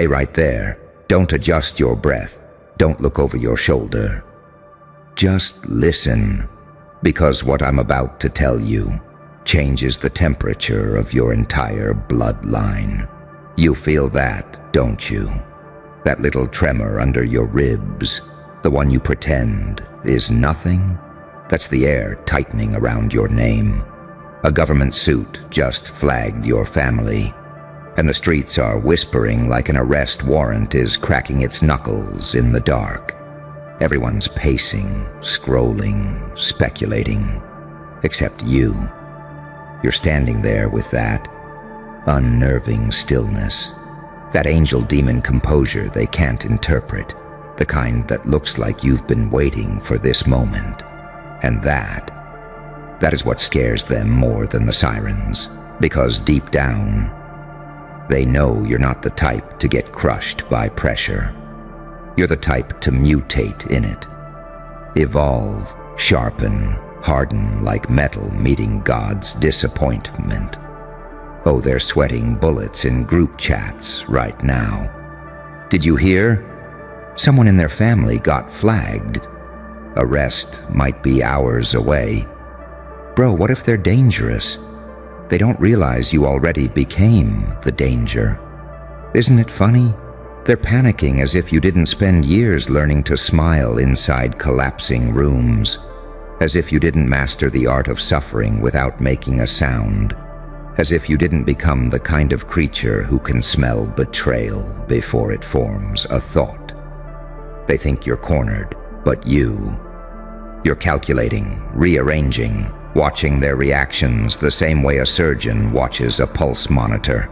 Stay right there. Don't adjust your breath. Don't look over your shoulder. Just listen, because what I'm about to tell you changes the temperature of your entire bloodline. You feel that, don't you? That little tremor under your ribs, the one you pretend is nothing? That's the air tightening around your name. A government suit just flagged your family, and the streets are whispering like an arrest warrant is cracking its knuckles in the dark. Everyone's pacing, scrolling, speculating, except you. You're standing there with that unnerving stillness, that angel-demon composure they can't interpret, the kind that looks like you've been waiting for this moment. And that is what scares them more than the sirens, because deep down, they know you're not the type to get crushed by pressure. You're the type to mutate in it. Evolve, sharpen, harden like metal meeting God's disappointment. Oh, they're sweating bullets in group chats right now. Did you hear? Someone in their family got flagged. Arrest might be hours away. Bro, what if they're dangerous? They don't realize you already became the danger. Isn't it funny? They're panicking as if you didn't spend years learning to smile inside collapsing rooms, as if you didn't master the art of suffering without making a sound, as if you didn't become the kind of creature who can smell betrayal before it forms a thought. They think you're cornered, but you're calculating, rearranging, watching their reactions the same way a surgeon watches a pulse monitor.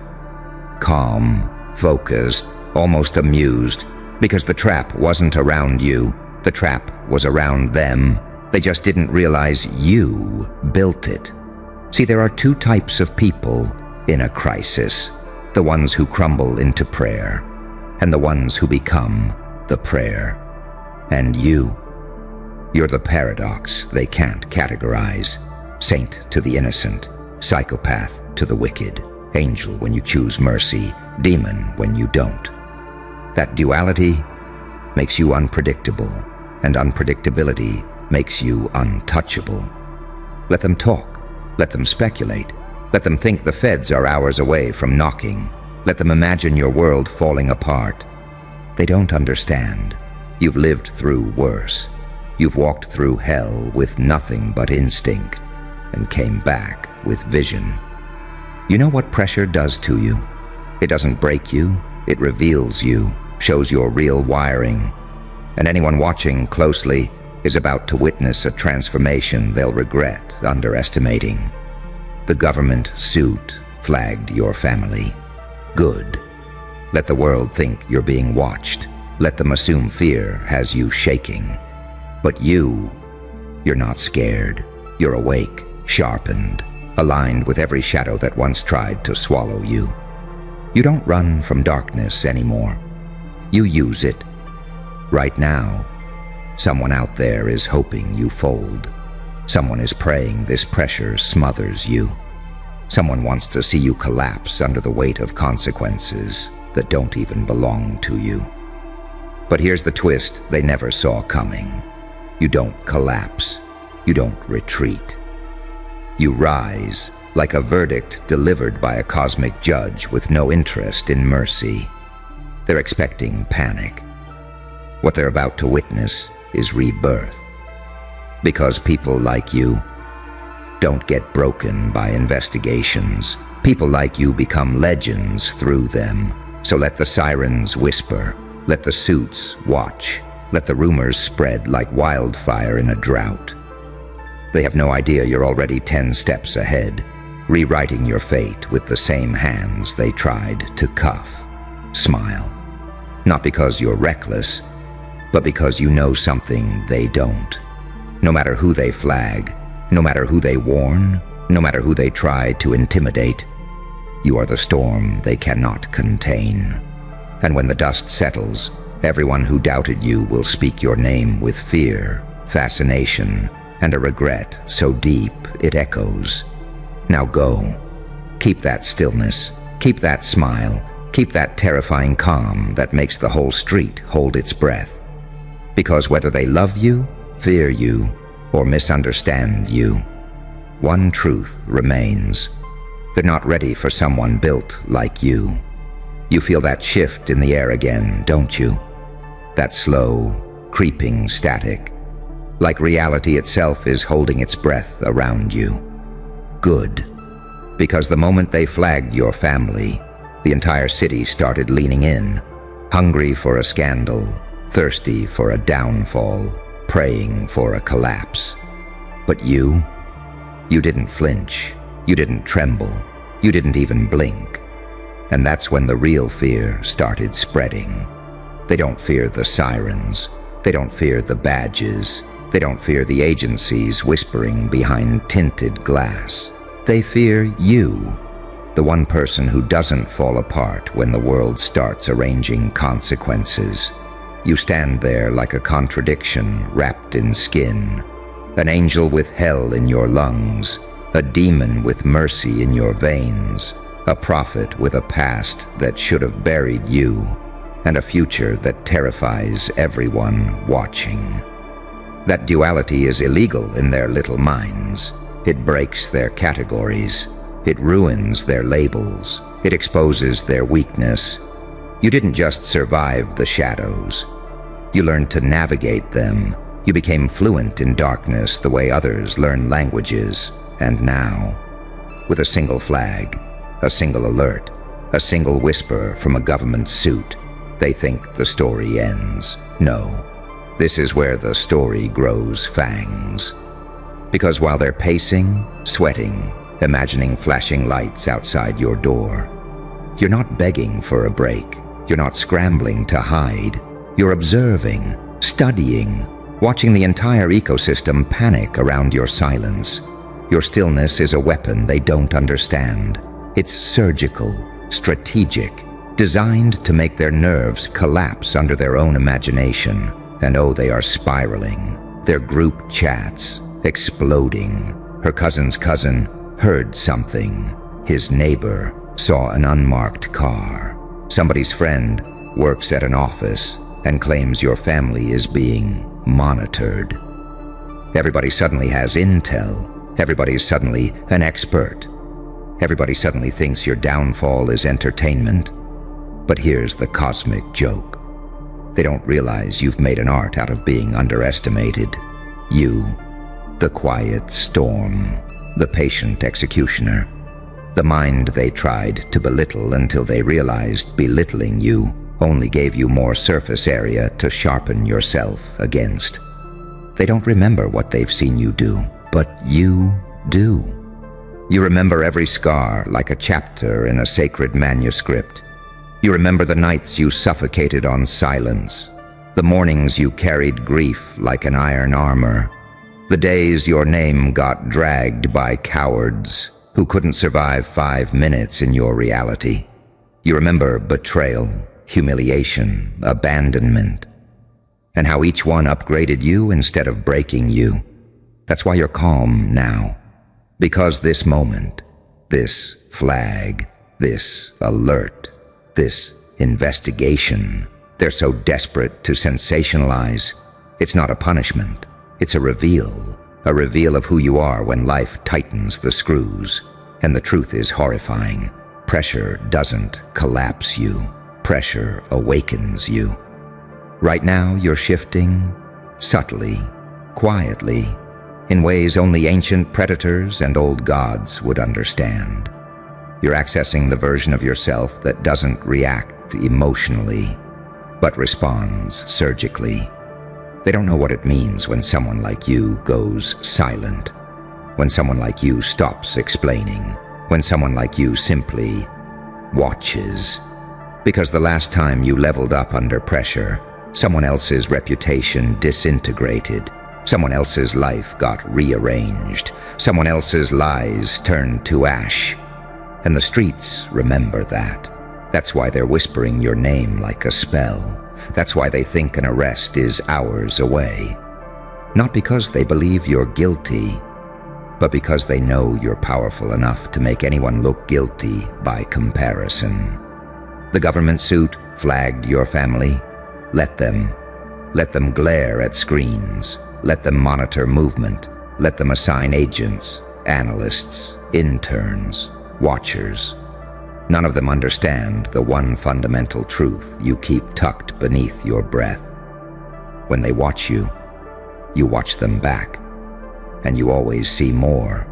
Calm, focused, almost amused, because the trap wasn't around you, the trap was around them. They just didn't realize you built it. See, there are two types of people in a crisis: the ones who crumble into prayer, and the ones who become the prayer. And you're the paradox they can't categorize. Saint to the innocent, psychopath to the wicked, angel when you choose mercy, demon when you don't. That duality makes you unpredictable, and unpredictability makes you untouchable. Let them talk, let them speculate, let them think the feds are hours away from knocking, let them imagine your world falling apart. They don't understand. You've lived through worse. You've walked through hell with nothing but instinct, and came back with vision. You know what pressure does to you? It doesn't break you, it reveals you, shows your real wiring. And anyone watching closely is about to witness a transformation they'll regret underestimating. The government suit flagged your family. Good. Let the world think you're being watched. Let them assume fear has you shaking. But you're not scared. You're awake, sharpened, aligned with every shadow that once tried to swallow you. You don't run from darkness anymore. You use it. Right now, someone out there is hoping you fold. Someone is praying this pressure smothers you. Someone wants to see you collapse under the weight of consequences that don't even belong to you. But here's the twist they never saw coming. You don't collapse. You don't retreat. You rise, like a verdict delivered by a cosmic judge with no interest in mercy. They're expecting panic. What they're about to witness is rebirth. Because people like you don't get broken by investigations. People like you become legends through them. So let the sirens whisper. Let the suits watch. Let the rumors spread like wildfire in a drought. They have no idea you're already 10 steps ahead, rewriting your fate with the same hands they tried to cuff. Smile. Not because you're reckless, but because you know something they don't. No matter who they flag, no matter who they warn, no matter who they try to intimidate, you are the storm they cannot contain. And when the dust settles, everyone who doubted you will speak your name with fear, fascination, and a regret so deep it echoes. Now go. Keep that stillness. Keep that smile. Keep that terrifying calm that makes the whole street hold its breath. Because whether they love you, fear you, or misunderstand you, one truth remains. They're not ready for someone built like you. You feel that shift in the air again, don't you? That slow, creeping static, like reality itself is holding its breath around you. Good, because the moment they flagged your family, the entire city started leaning in, hungry for a scandal, thirsty for a downfall, praying for a collapse. But you didn't flinch, you didn't tremble, you didn't even blink. And that's when the real fear started spreading. They don't fear the sirens, they don't fear the badges, they don't fear the agencies whispering behind tinted glass. They fear you, the one person who doesn't fall apart when the world starts arranging consequences. You stand there like a contradiction wrapped in skin, an angel with hell in your lungs, a demon with mercy in your veins, a prophet with a past that should have buried you, and a future that terrifies everyone watching. That duality is illegal in their little minds. It breaks their categories. It ruins their labels. It exposes their weakness. You didn't just survive the shadows. You learned to navigate them. You became fluent in darkness the way others learn languages. And now, with a single flag, a single alert, a single whisper from a government suit, they think the story ends. No, this is where the story grows fangs. Because while they're pacing, sweating, imagining flashing lights outside your door, you're not begging for a break. You're not scrambling to hide. You're observing, studying, watching the entire ecosystem panic around your silence. Your stillness is a weapon they don't understand. It's surgical, strategic, designed to make their nerves collapse under their own imagination. And oh, they are spiraling. Their group chats, exploding. Her cousin's cousin heard something. His neighbor saw an unmarked car. Somebody's friend works at an office and claims your family is being monitored. Everybody suddenly has intel. Everybody's suddenly an expert. Everybody suddenly thinks your downfall is entertainment. But here's the cosmic joke. They don't realize you've made an art out of being underestimated. You, the quiet storm, the patient executioner, the mind they tried to belittle until they realized belittling you only gave you more surface area to sharpen yourself against. They don't remember what they've seen you do, but you do. You remember every scar like a chapter in a sacred manuscript. You remember the nights you suffocated on silence, the mornings you carried grief like an iron armor, the days your name got dragged by cowards who couldn't survive 5 minutes in your reality. You remember betrayal, humiliation, abandonment, and how each one upgraded you instead of breaking you. That's why you're calm now. Because this moment, this flag, this alert, this investigation, they're so desperate to sensationalize. It's not a punishment. It's a reveal of who you are when life tightens the screws. And the truth is horrifying. Pressure doesn't collapse you. Pressure awakens you. Right now, you're shifting subtly, quietly, in ways only ancient predators and old gods would understand. You're accessing the version of yourself that doesn't react emotionally, but responds surgically. They don't know what it means when someone like you goes silent, when someone like you stops explaining, when someone like you simply watches. Because the last time you leveled up under pressure, someone else's reputation disintegrated. Someone else's life got rearranged. Someone else's lies turned to ash. And the streets remember that. That's why they're whispering your name like a spell. That's why they think an arrest is hours away. Not because they believe you're guilty, but because they know you're powerful enough to make anyone look guilty by comparison. The government suit flagged your family. Let them. Let them glare at screens. Let them monitor movement. Let them assign agents, analysts, interns, watchers. None of them understand the one fundamental truth you keep tucked beneath your breath. When they watch you watch them back. And you always see more.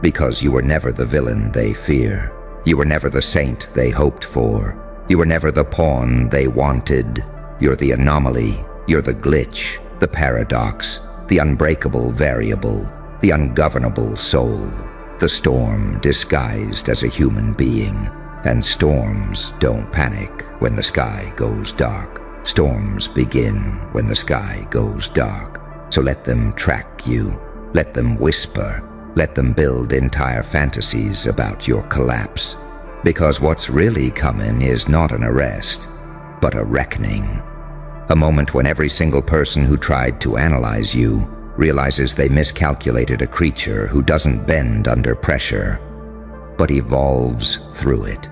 Because you were never the villain they fear. You were never the saint they hoped for. You were never the pawn they wanted. You're the anomaly. You're the glitch, the paradox, the unbreakable variable, the ungovernable soul, the storm disguised as a human being. And storms don't panic when the sky goes dark. Storms begin when the sky goes dark. So let them track you. Let them whisper. Let them build entire fantasies about your collapse. Because what's really coming is not an arrest, but a reckoning. A moment when every single person who tried to analyze you realizes they miscalculated a creature who doesn't bend under pressure, but evolves through it.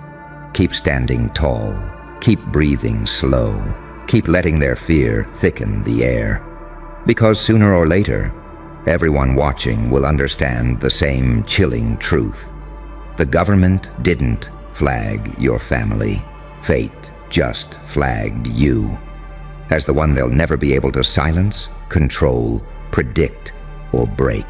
Keep standing tall. Keep breathing slow. Keep letting their fear thicken the air. Because sooner or later, everyone watching will understand the same chilling truth. The government didn't flag your family. Fate just flagged you as the one they'll never be able to silence, control, predict, or break.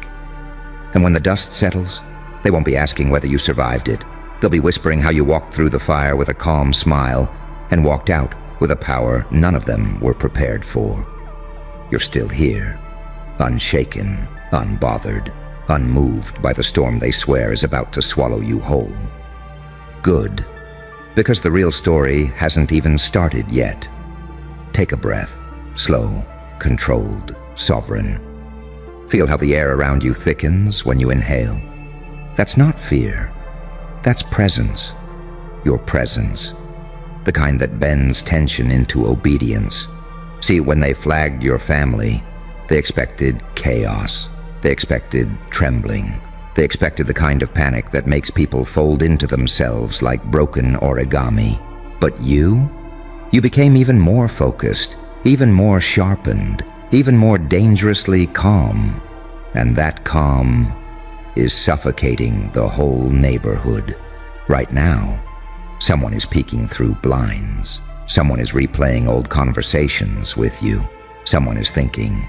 And when the dust settles, they won't be asking whether you survived it. They'll be whispering how you walked through the fire with a calm smile and walked out with a power none of them were prepared for. You're still here, unshaken, unbothered, unmoved by the storm they swear is about to swallow you whole. Good, because the real story hasn't even started yet. Take a breath, slow, controlled, sovereign. Feel how the air around you thickens when you inhale. That's not fear. That's presence. Your presence. The kind that bends tension into obedience. See, when they flagged your family, they expected chaos. They expected trembling. They expected the kind of panic that makes people fold into themselves like broken origami. But you became even more focused, even more sharpened, even more dangerously calm. And that calm is suffocating the whole neighborhood. Right now, someone is peeking through blinds. Someone is replaying old conversations with you. Someone is thinking,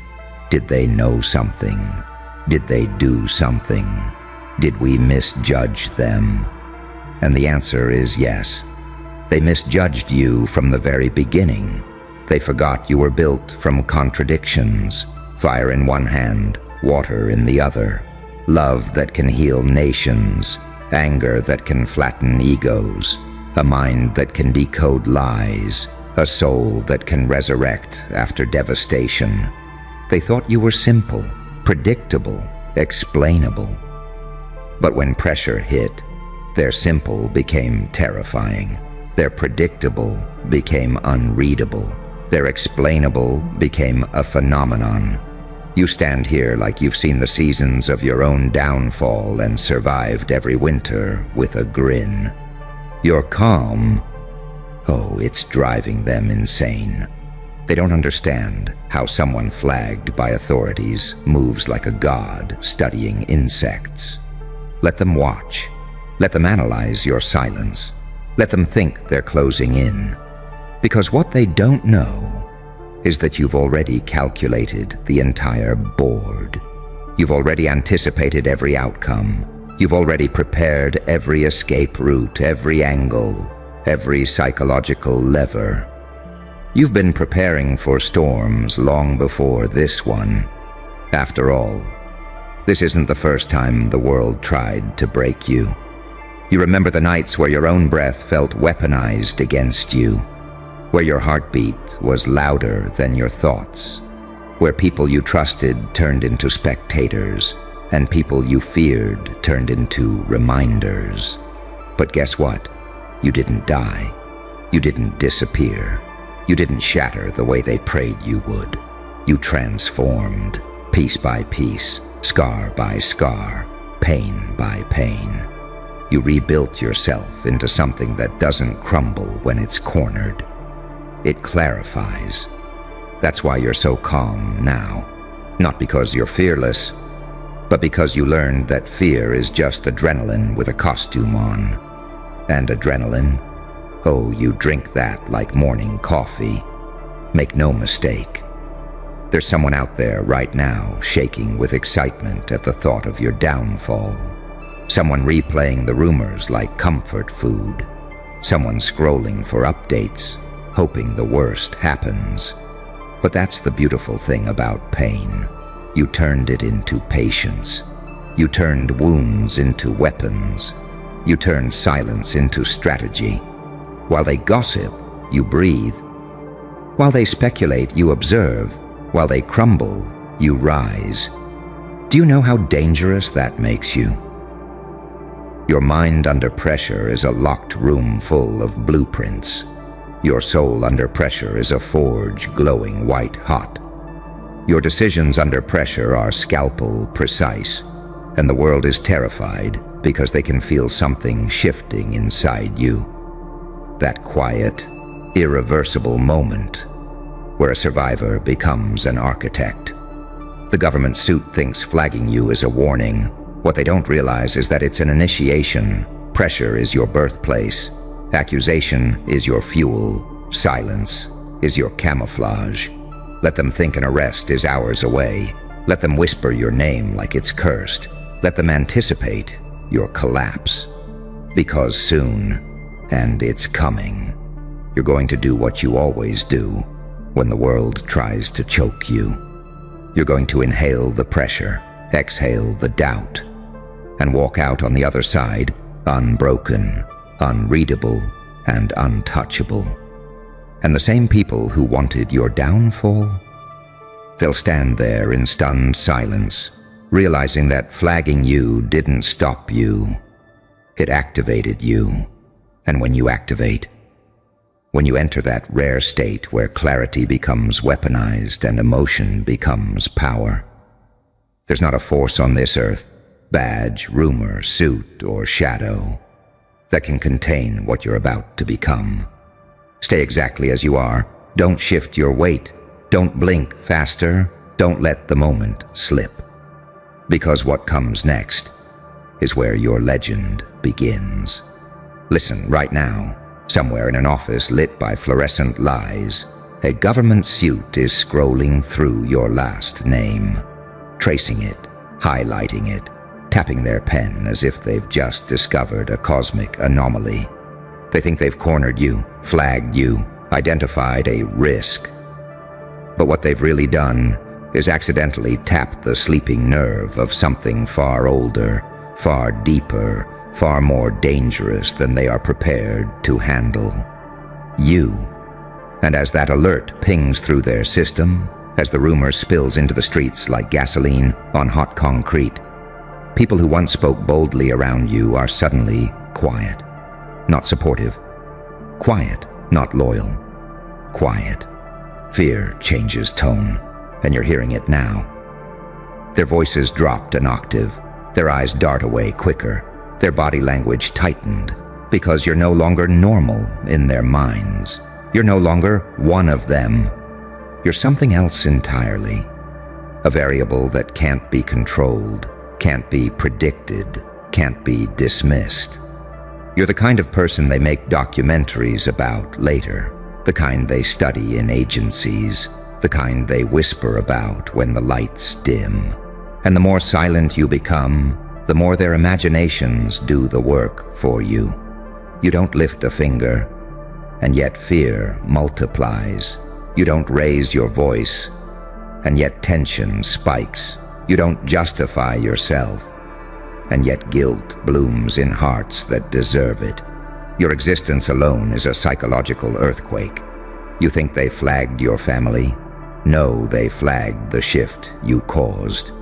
did they know something? Did they do something? Did we misjudge them? And the answer is yes. They misjudged you from the very beginning. They forgot you were built from contradictions. Fire in one hand, water in the other. Love that can heal nations. Anger that can flatten egos. A mind that can decode lies. A soul that can resurrect after devastation. They thought you were simple, predictable, explainable. But when pressure hit, their simple became terrifying. Their predictable became unreadable. Their explainable became a phenomenon. You stand here like you've seen the seasons of your own downfall and survived every winter with a grin. Your calm, oh, it's driving them insane. They don't understand how someone flagged by authorities moves like a god studying insects. Let them watch. Let them analyze your silence. Let them think they're closing in. Because what they don't know is that you've already calculated the entire board. You've already anticipated every outcome. You've already prepared every escape route, every angle, every psychological lever. You've been preparing for storms long before this one. After all, this isn't the first time the world tried to break you. You remember the nights where your own breath felt weaponized against you, where your heartbeat was louder than your thoughts, where people you trusted turned into spectators, and people you feared turned into reminders. But guess what? You didn't die. You didn't disappear. You didn't shatter the way they prayed you would. You transformed, piece by piece, scar by scar, pain by pain. You rebuilt yourself into something that doesn't crumble when it's cornered. It clarifies. That's why you're so calm now. Not because you're fearless, but because you learned that fear is just adrenaline with a costume on. And adrenaline, oh, you drink that like morning coffee. Make no mistake. There's someone out there right now shaking with excitement at the thought of your downfall. Someone replaying the rumors like comfort food. Someone scrolling for updates, hoping the worst happens. But that's the beautiful thing about pain. You turned it into patience. You turned wounds into weapons. You turned silence into strategy. While they gossip, you breathe. While they speculate, you observe. While they crumble, you rise. Do you know how dangerous that makes you? Your mind under pressure is a locked room full of blueprints. Your soul under pressure is a forge glowing white hot. Your decisions under pressure are scalpel precise, and the world is terrified because they can feel something shifting inside you. That quiet, irreversible moment where a survivor becomes an architect. The government suit thinks flagging you is a warning. What they don't realize is that it's an initiation. Pressure is your birthplace. Accusation is your fuel. Silence is your camouflage. Let them think an arrest is hours away. Let them whisper your name like it's cursed. Let them anticipate your collapse. Because soon, and it's coming, you're going to do what you always do when the world tries to choke you. You're going to inhale the pressure, exhale the doubt, and walk out on the other side unbroken, unreadable, and untouchable. And the same people who wanted your downfall, they'll stand there in stunned silence, realizing that flagging you didn't stop you. It activated you. And when you activate, when you enter that rare state where clarity becomes weaponized and emotion becomes power, there's not a force on this earth, badge, rumor, suit, or shadow, that can contain what you're about to become. Stay exactly as you are. Don't shift your weight. Don't blink faster. Don't let the moment slip. Because what comes next is where your legend begins. Listen, right now, somewhere in an office lit by fluorescent lies, a government suit is scrolling through your last name, tracing it, highlighting it, tapping their pen as if they've just discovered a cosmic anomaly. They think they've cornered you, flagged you, identified a risk. But what they've really done is accidentally tapped the sleeping nerve of something far older, far deeper, far more dangerous than they are prepared to handle. You. And as that alert pings through their system, as the rumor spills into the streets like gasoline on hot concrete, people who once spoke boldly around you are suddenly quiet, not supportive. Quiet, not loyal. Quiet. Fear changes tone, and you're hearing it now. Their voices dropped an octave. Their eyes dart away quicker. Their body language tightened, because you're no longer normal in their minds. You're no longer one of them. You're something else entirely. A variable that can't be controlled, can't be predicted, can't be dismissed. You're the kind of person they make documentaries about later, the kind they study in agencies, the kind they whisper about when the lights dim. And the more silent you become, the more their imaginations do the work for you. You don't lift a finger, and yet fear multiplies. You don't raise your voice, and yet tension spikes. You don't justify yourself, and yet guilt blooms in hearts that deserve it. Your existence alone is a psychological earthquake. You think they flagged your family? No, they flagged the shift you caused.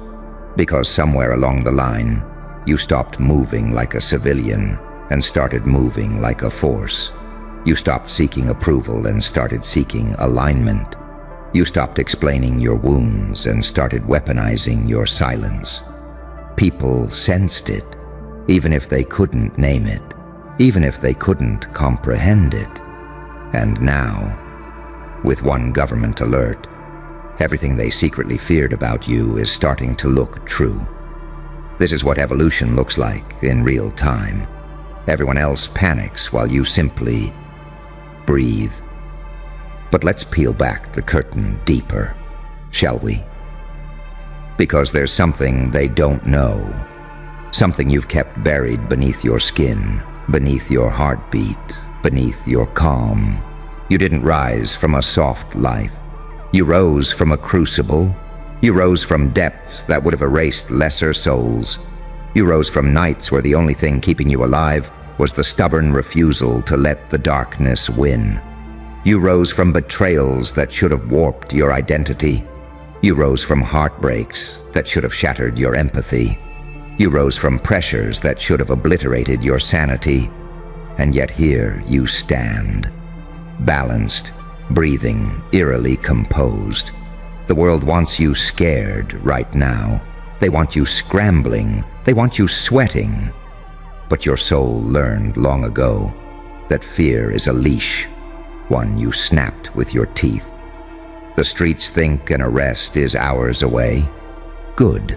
Because somewhere along the line, you stopped moving like a civilian and started moving like a force. You stopped seeking approval and started seeking alignment. You stopped explaining your wounds and started weaponizing your silence. People sensed it. even if they couldn't name it, even if they couldn't comprehend it. And now, with one government alert, everything they secretly feared about you is starting to look true. This is what evolution looks like in real time. Everyone else panics while you simply breathe. But let's peel back the curtain deeper, shall we? Because there's something they don't know, something you've kept buried beneath your skin, beneath your heartbeat, beneath your calm. You didn't rise from a soft life. You rose from a crucible. You rose from depths that would have erased lesser souls. You rose from nights where the only thing keeping you alive was the stubborn refusal to let the darkness win. You rose from betrayals that should have warped your identity. You rose from heartbreaks that should have shattered your empathy. You rose from pressures that should have obliterated your sanity. And yet here you stand, balanced, breathing, eerily composed. The world wants you scared right now. They want you scrambling. They want you sweating. But your soul learned long ago that fear is a leash, one you snapped with your teeth. The streets think an arrest is hours away. Good.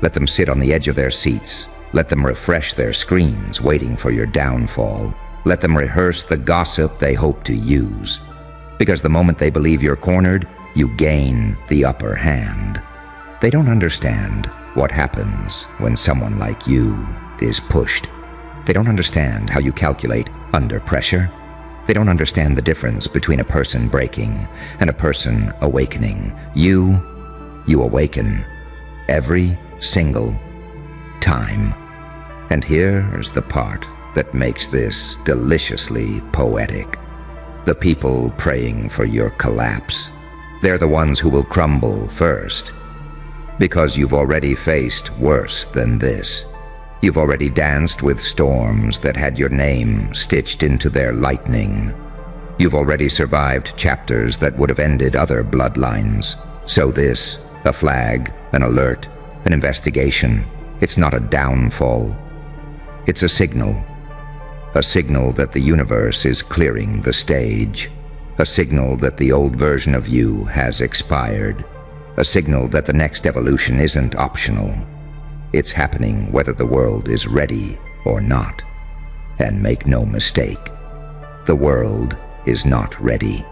Let them sit on the edge of their seats. Let them refresh their screens, waiting for your downfall. Let them rehearse the gossip they hope to use. Because the moment they believe you're cornered, you gain the upper hand. They don't understand what happens when someone like you is pushed. They don't understand how you calculate under pressure. They don't understand the difference between a person breaking and a person awakening. You awaken every single time. And here's the part that makes this deliciously poetic. The people praying for your collapse. They're the ones who will crumble first. Because you've already faced worse than this. You've already danced with storms that had your name stitched into their lightning. You've already survived chapters that would have ended other bloodlines. So this, a flag, an alert, an investigation, it's not a downfall. It's a signal that the universe is clearing the stage, a signal that the old version of you has expired, a signal that the next evolution isn't optional. It's happening whether the world is ready or not. And make no mistake, the world is not ready.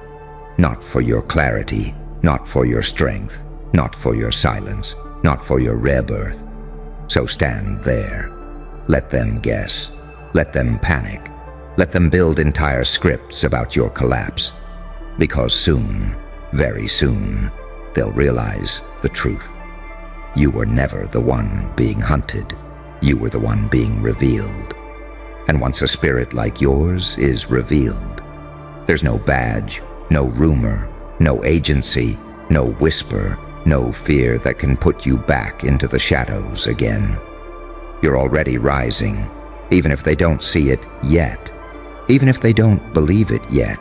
Not for your clarity, not for your strength, not for your silence, not for your rebirth. So stand there. Let them guess. Let them panic. Let them build entire scripts about your collapse. Because soon, very soon, they'll realize the truth. You were never the one being hunted. You were the one being revealed. And once a spirit like yours is revealed, there's no badge, no rumor, no agency, no whisper, no fear that can put you back into the shadows again. You're already rising, even if they don't see it yet, even if they don't believe it yet,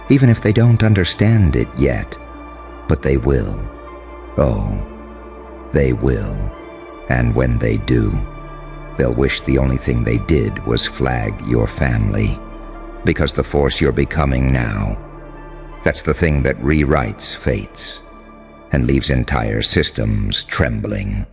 even if they don't understand it yet. But they will. Oh, they will. And when they do, they'll wish the only thing they did was flag your family. Because the force you're becoming now, that's the thing that rewrites fates and leaves entire systems trembling.